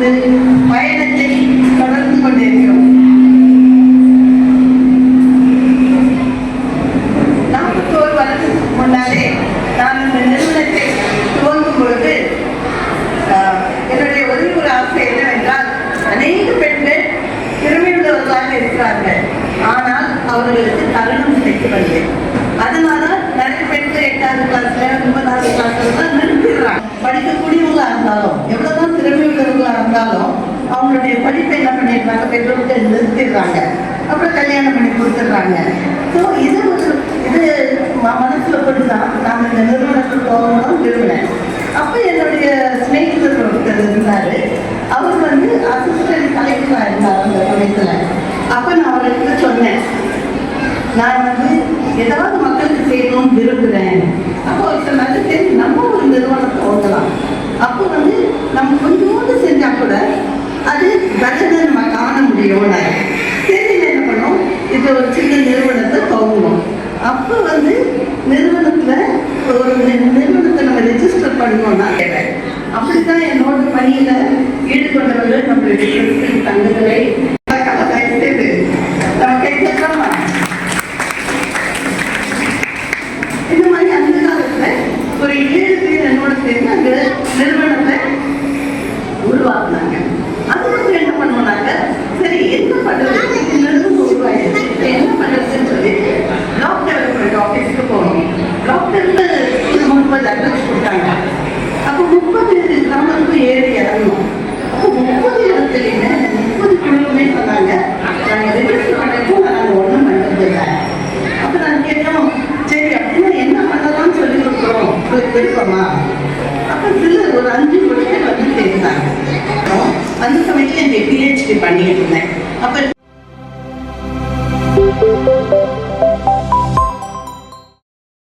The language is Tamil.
நமது பயணத்தை தொடர்ந்து கொண்டிருக்கிறோம். 41 வருடத்துக்கு முன்னாலே நான் இந்த நிறுவனத்தை துவங்கும் பொழுது என்னுடைய ஒரே ஒரு ஆசை என்னவென்றால், அநேக பெண்கள் திறமையுள்ளவர்களாக இருக்கிறார்கள், ஆனால் அவர்களுக்கு தருணம் கிடைக்கவில்லை. அதனால நிறைய பெண்கள் 8வது கிளாஸ்ல 9வது கிளாஸ்ல நிறுத்திடுறாங்க. படிக்கக்கூடியவங்களா இருந்தாலும், எவ்வளவுதான் திறமையுள்ளவர்களா இருந்தாலும் அவங்களுடைய படிப்பை என்ன பண்ணிடுறாங்க, பெற்றோர்கள் நிறுத்திடுறாங்க. அப்புறம் கல்யாணம் பண்ணி கொடுத்துடுறாங்க. ஸோ இது மனசுல போட்டுதான் நான் இந்த நிறுவனத்தில் போகணும் விரும்பினேன். அப்போ என்னுடைய ஸ்நேகிதர் ஒருத்தர் இருந்தாரு. அவர் அசிஸ்டன்ட் கலெக்டரா இருந்தார் அந்த சமயத்துல. அப்ப நான் அவர்கிட்ட சொன்னேன், நான் ஏதாவது மக்களுக்கு செய்யணும்னு விரும்புகிறேன். அப்போ அவர் சொன்னாரு, சரி நம்ம ஒரு நிறுவனத்தை ஓட்டலாம். அப்போ நம்ம கொஞ்சோண்டு செஞ்சா கூட அது பலனை நம்ம காண முடியும். சரி என்ன பண்ணோம், இப்போ ஒரு சின்ன நிறுவனத்தை துவங்கணும். அப்போ நிறுவனத்துல ஒரு நிறுவனத்தை நம்ம ரெஜிஸ்டர் பண்ணணும்னா கேட்டேன். அப்படித்தான் என்னோட பணியில ஈடுபட்டவர்கள் நம்மளுடைய தங்கங்களை நம்ம கேட்கலாமா? இந்த மாதிரி அந்த காலத்துல ஒரு 7 பேர் என்னோட சேர்ந்து அந்த நிறுவனத்தை உருவாக்குனாங்க. அது என்ன பண்ணுவோம்னாக்க, சரி என்ன பண்றது, உருவாயிடுச்சு, என்ன பண்றதுன்னு சொல்லி பிளாக் டெவலப்மெண்ட் ஆஃபீஸ்க்கு போகணும். பிளாக் டெவலப்மெண்ட் 30 அட்ரஸ் கொடுத்தாங்க. அப்போ 30 கிராமத்துக்கும் ஏறி இறங்கணும். அப்போ 30 இடத்துலையுமே 30 குழுவுமே சொன்னாங்க, நாங்கள் ரெஜிஸ்டர் பண்ணப்போ நாங்கள் ஒன்றும் பண்ணுறதில்லை. அப்போ நான் கேட்டோம், சரி அப்படின்னா என்ன பண்ணலாம்னு சொல்லி கொடுக்குறோம், உங்களுக்கு விருப்பமா? அப்போ சிலர் ஒரு 5 குழுக்கள் சேர்ந்தாங்க. அந்த சமயத்தில் என்னுடைய PhD பண்ணிட்டு இருந்தேன். அப்போ